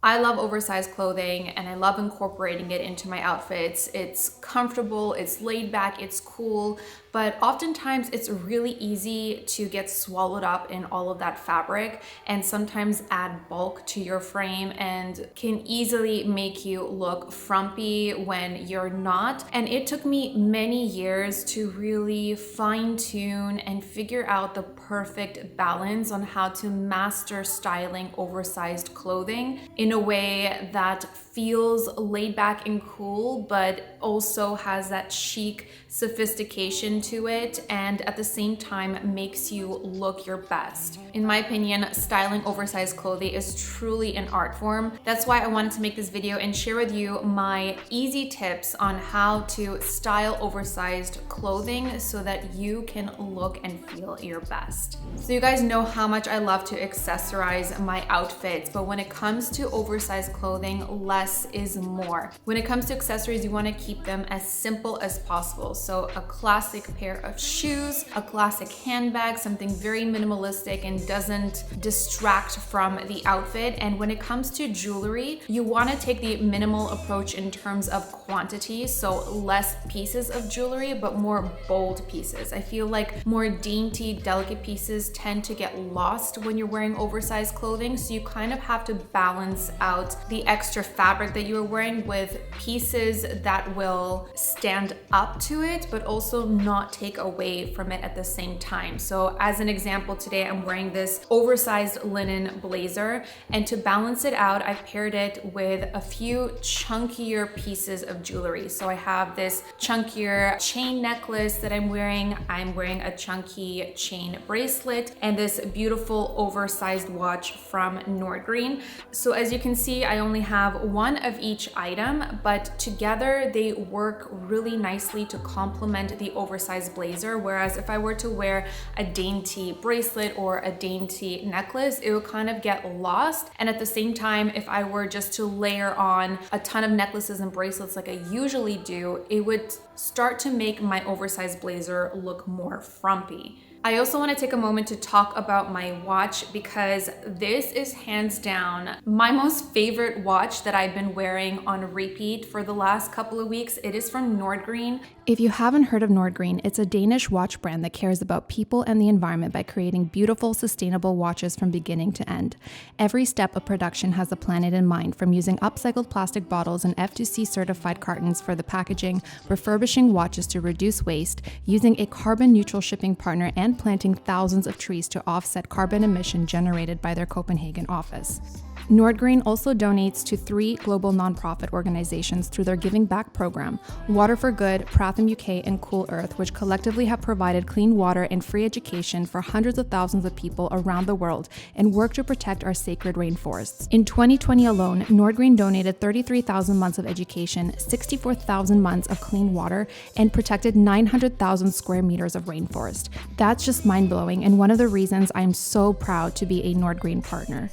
I love oversized clothing and I love incorporating it into my outfits. It's comfortable, it's laid back, it's cool, but oftentimes it's really easy to get swallowed up in all of that fabric and sometimes add bulk to your frame and can easily make you look frumpy when you're not. And it took me many years to really fine tune and figure out the perfect balance on how to master styling oversized clothing in a way that feels laid back and cool, but also has that chic sophistication to it, and at the same time makes you look your best. In my opinion, styling oversized clothing is truly an art form. That's why I wanted to make this video and share with you my easy tips on how to style oversized clothing so that you can look and feel your best. So you guys know how much I love to accessorize my outfits, but when it comes to oversized clothing, less is more. When it comes to accessories, you want to keep them as simple as possible. So a classic pair of shoes, a classic handbag, something very minimalistic and doesn't distract from the outfit. And when it comes to jewelry, you want to take the minimal approach in terms of quantity. So less pieces of jewelry, but more bold pieces. I feel like more dainty, delicate pieces tend to get lost when you're wearing oversized clothing. So you kind of have to balance out the extra fabric that you are wearing with pieces that will stand up to it, but also not take away from it at the same time. So as an example, today I'm wearing this oversized linen blazer, and to balance it out, I've paired it with a few chunkier pieces of jewelry. So I have this chunkier chain necklace that I'm wearing. I'm wearing a chunky chain bracelet and this beautiful oversized watch from Nordgreen. So as you can see, I only have one of each item, but together they work really nicely to complement the oversized blazer. Whereas if I were to wear a dainty bracelet or a dainty necklace, it would kind of get lost. And at the same time, if I were just to layer on a ton of necklaces and bracelets like I usually do, it would start to make my oversized blazer look more frumpy. I also want to take a moment to talk about my watch because this is hands down my most favorite watch that I've been wearing on repeat for the last couple of weeks. It is from Nordgreen. If you haven't heard of Nordgreen, it's a Danish watch brand that cares about people and the environment by creating beautiful, sustainable watches from beginning to end. Every step of production has the planet in mind, from using upcycled plastic bottles and F2C certified cartons for the packaging, refurbishing watches to reduce waste, using a carbon neutral shipping partner, and planting thousands of trees to offset carbon emission generated by their Copenhagen office. Nordgreen also donates to 3 global nonprofit organizations through their Giving Back program, Water for Good, Pratham UK, and Cool Earth, which collectively have provided clean water and free education for hundreds of thousands of people around the world and work to protect our sacred rainforests. In 2020 alone, Nordgreen donated 33,000 months of education, 64,000 months of clean water, and protected 900,000 square meters of rainforest. That's just mind-blowing, and one of the reasons I'm so proud to be a Nordgreen partner.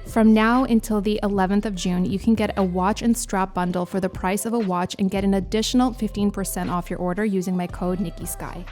From now until the 11th of June, you can get a watch and strap bundle for the price of a watch and get an additional 15% off your order using my code Niki Sky.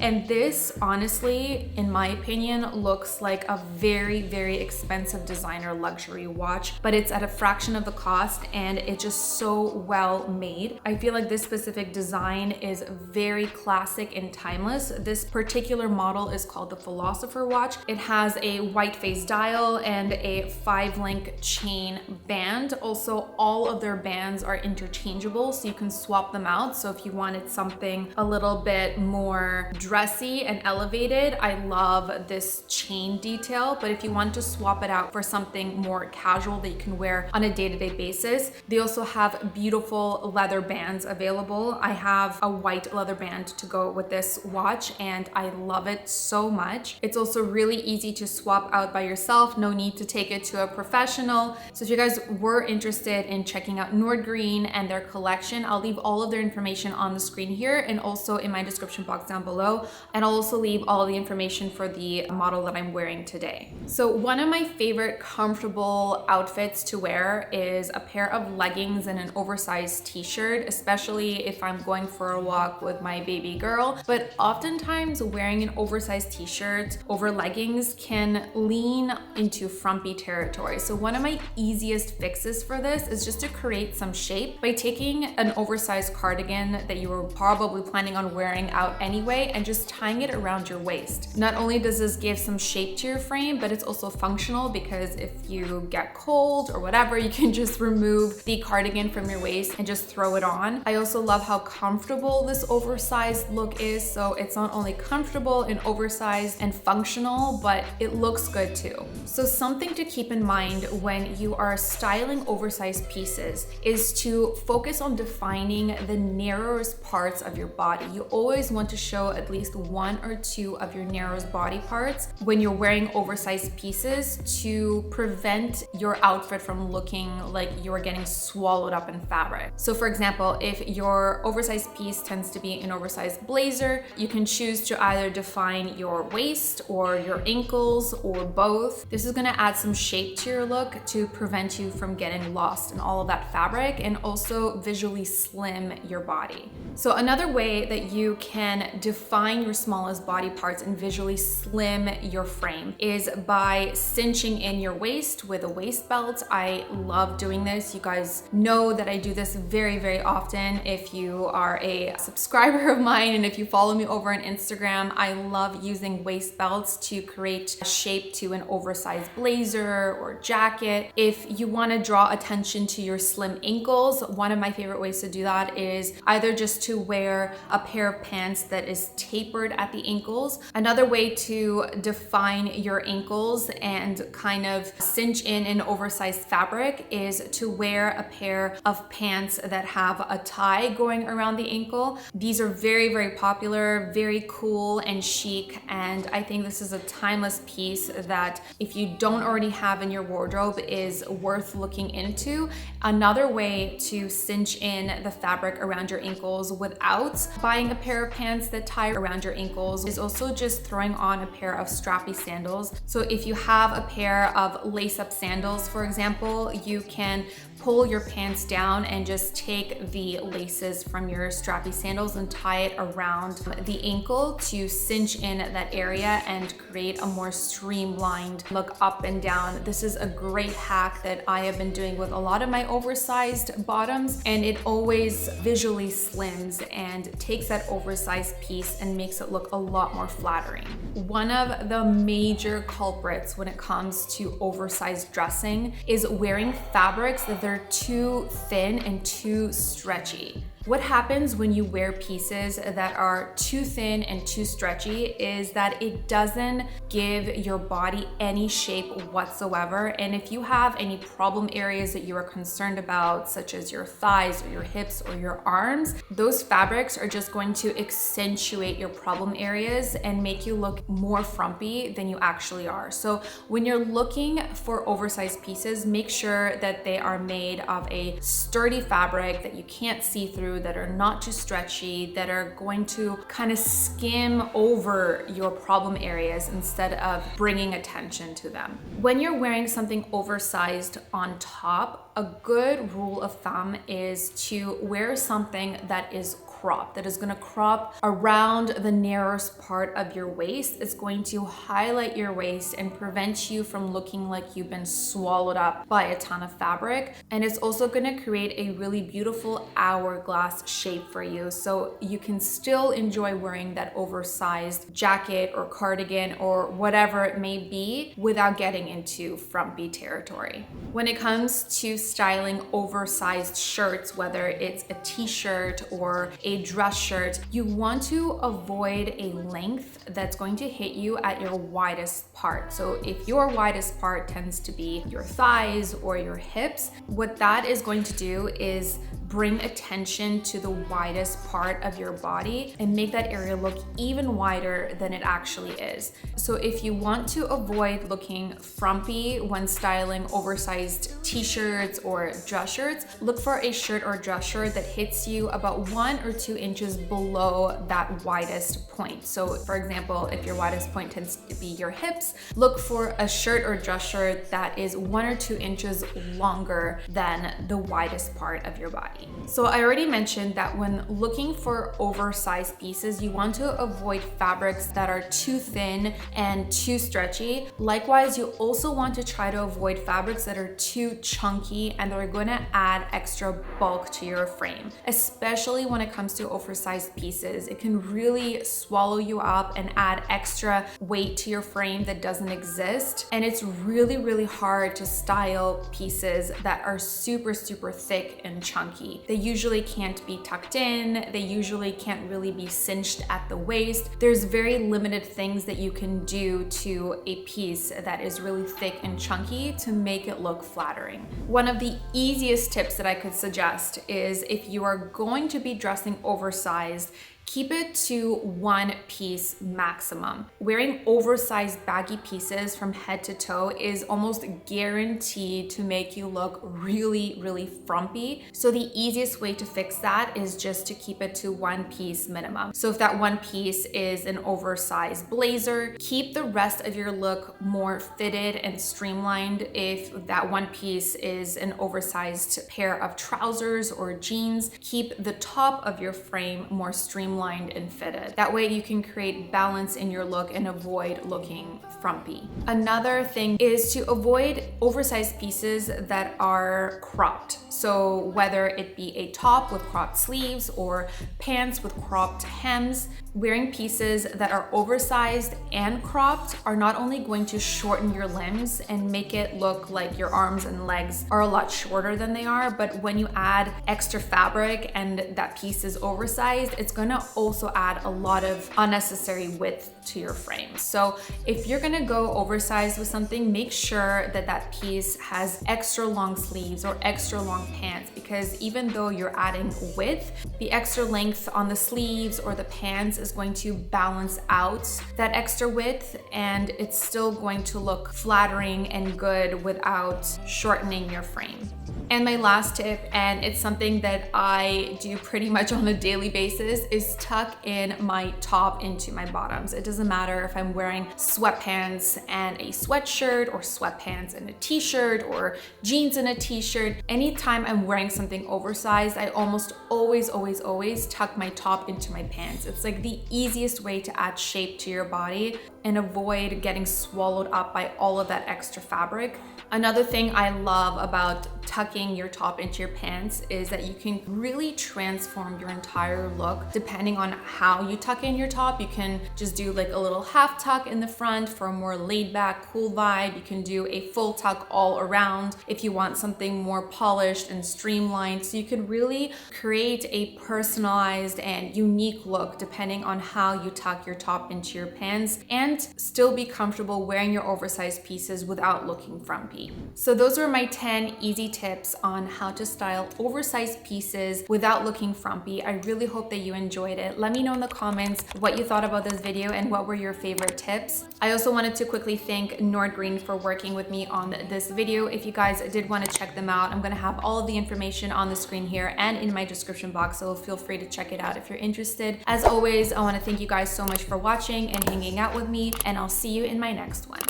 And this, honestly, in my opinion, looks like a very, very expensive designer luxury watch, but it's at a fraction of the cost and it's just so well made. I feel like this specific design is very classic and timeless. This particular model is called the Philosopher watch. It has a white face dial and a 5-link chain band. Also, all of their bands are interchangeable, so you can swap them out. So if you wanted something a little bit more dressy and elevated, I love this chain detail. But if you want to swap it out for something more casual that you can wear on a day-to-day basis, they also have beautiful leather bands available. I have a white leather band to go with this watch and I love it so much. It's also really easy to swap out by yourself, no need to take it to a professional. So if you guys were interested in checking out Nordgreen and their collection, I'll leave all of their information on the screen here and also in my description box down below. below, and I'll also leave all the information for the model that I'm wearing today. So one of my favorite comfortable outfits to wear is a pair of leggings and an oversized t-shirt, especially if I'm going for a walk with my baby girl. But oftentimes wearing an oversized t-shirt over leggings can lean into frumpy territory. So one of my easiest fixes for this is just to create some shape by taking an oversized cardigan that you were probably planning on wearing out anyway and just tying it around your waist. Not only does this give some shape to your frame, but it's also functional because if you get cold or whatever, you can just remove the cardigan from your waist and just throw it on. I also love how comfortable this oversized look is. So it's not only comfortable and oversized and functional, but it looks good too. So something to keep in mind when you are styling oversized pieces is to focus on defining the narrowest parts of your body. You always want to show at least one or two of your narrowest body parts when you're wearing oversized pieces to prevent your outfit from looking like you're getting swallowed up in fabric. So for example, if your oversized piece tends to be an oversized blazer, you can choose to either define your waist or your ankles or both. This is going to add some shape to your look to prevent you from getting lost in all of that fabric and also visually slim your body. So another way that you can define your smallest body parts and visually slim your frame is by cinching in your waist with a waist belt. I love doing this. You guys know that I do this very, very often. If you are a subscriber of mine and if you follow me over on Instagram, I love using waist belts to create a shape to an oversized blazer or jacket. If you want to draw attention to your slim ankles, one of my favorite ways to do that is either just to wear a pair of pants that is tapered at the ankles. Another way to define your ankles and kind of cinch in an oversized fabric is to wear a pair of pants that have a tie going around the ankle. These are very, very popular, very cool and chic, and I think this is a timeless piece that if you don't already have in your wardrobe is worth looking into. Another way to cinch in the fabric around your ankles without buying a pair of pants that tie around your ankles is also just throwing on a pair of strappy sandals. So if you have a pair of lace-up sandals, for example, you can pull your pants down and just take the laces from your strappy sandals and tie it around the ankle to cinch in that area and create a more streamlined look up and down. This is a great hack that I have been doing with a lot of my oversized bottoms, and it always visually slims and takes that oversized piece and makes it look a lot more flattering. One of the major culprits when it comes to oversized dressing is wearing fabrics that they're too thin and too stretchy. What happens when you wear pieces that are too thin and too stretchy is that it doesn't give your body any shape whatsoever. And if you have any problem areas that you are concerned about, such as your thighs or your hips or your arms, those fabrics are just going to accentuate your problem areas and make you look more frumpy than you actually are. So when you're looking for oversized pieces, make sure that they are made of a sturdy fabric that you can't see through, that are not too stretchy, that are going to kind of skim over your problem areas instead of bringing attention to them. When you're wearing something oversized on top, a good rule of thumb is to wear something that is cropped, that is going to crop around the narrowest part of your waist. It's going to highlight your waist and prevent you from looking like you've been swallowed up by a ton of fabric. And it's also going to create a really beautiful hourglass shape for you, so you can still enjoy wearing that oversized jacket or cardigan or whatever it may be without getting into frumpy territory. When it comes to styling oversized shirts, whether it's a t-shirt or a dress shirt, you want to avoid a length that's going to hit you at your widest part. So if your widest part tends to be your thighs or your hips, what that is going to do is bring attention to the widest part of your body and make that area look even wider than it actually is. So if you want to avoid looking frumpy when styling oversized t-shirts or dress shirts, look for a shirt or dress shirt that hits you about 1 or 2 inches below that widest point. So for example, if your widest point tends to be your hips, look for a shirt or dress shirt that is 1 or 2 inches longer than the widest part of your body. So I already mentioned that when looking for oversized pieces, you want to avoid fabrics that are too thin and too stretchy. Likewise, you also want to try to avoid fabrics that are too chunky and that are going to add extra bulk to your frame. Especially when it comes to oversized pieces, it can really swallow you up and add extra weight to your frame that doesn't exist. And it's really, really hard to style pieces that are super, super thick and chunky. They usually can't be tucked in. They usually can't really be cinched at the waist. There's very limited things that you can do to a piece that is really thick and chunky to make it look flattering. One of the easiest tips that I could suggest is if you are going to be dressing oversized, keep it to 1 piece maximum. Wearing oversized baggy pieces from head to toe is almost guaranteed to make you look really, really frumpy. So the easiest way to fix that is just to keep it to 1 piece minimum. So if that 1 piece is an oversized blazer, keep the rest of your look more fitted and streamlined. If that 1 piece is an oversized pair of trousers or jeans, keep the top of your frame more streamlined and fitted. That way you can create balance in your look and avoid looking frumpy. Another thing is to avoid oversized pieces that are cropped. So whether it be a top with cropped sleeves or pants with cropped hems, wearing pieces that are oversized and cropped are not only going to shorten your limbs and make it look like your arms and legs are a lot shorter than they are, but when you add extra fabric and that piece is oversized, it's gonna also add a lot of unnecessary width to your frame. So if you're gonna go oversized with something, make sure that that piece has extra long sleeves or extra long pants, because even though you're adding width, the extra length on the sleeves or the pants is going to balance out that extra width, and it's still going to look flattering and good without shortening your frame. And my last tip, and it's something that I do pretty much on a daily basis, is tuck in my top into my bottoms. It doesn't matter if I'm wearing sweatpants and a sweatshirt or sweatpants and a t-shirt or jeans and a t-shirt. Anytime I'm wearing something oversized, I almost always tuck my top into my pants. It's like the easiest way to add shape to your body and avoid getting swallowed up by all of that extra fabric. Another thing I love about tucking your top into your pants is that you can really transform your entire look depending on how you tuck in your top. You can just do like a little half tuck in the front for a more laid back, cool vibe. You can do a full tuck all around if you want something more polished and streamlined. So you can really create a personalized and unique look depending on how you tuck your top into your pants and still be comfortable wearing your oversized pieces without looking frumpy. So those are my 10 easy tips on how to style oversized pieces without looking frumpy. I really hope that you enjoyed it. Let me know in the comments what you thought about this video and what were your favorite tips. I also wanted to quickly thank Nordgreen for working with me on this video. If you guys did want to check them out, I'm going to have all of the information on the screen here and in my description box, so feel free to check it out if you're interested. As always, I want to thank you guys so much for watching and hanging out with me, and I'll see you in my next one.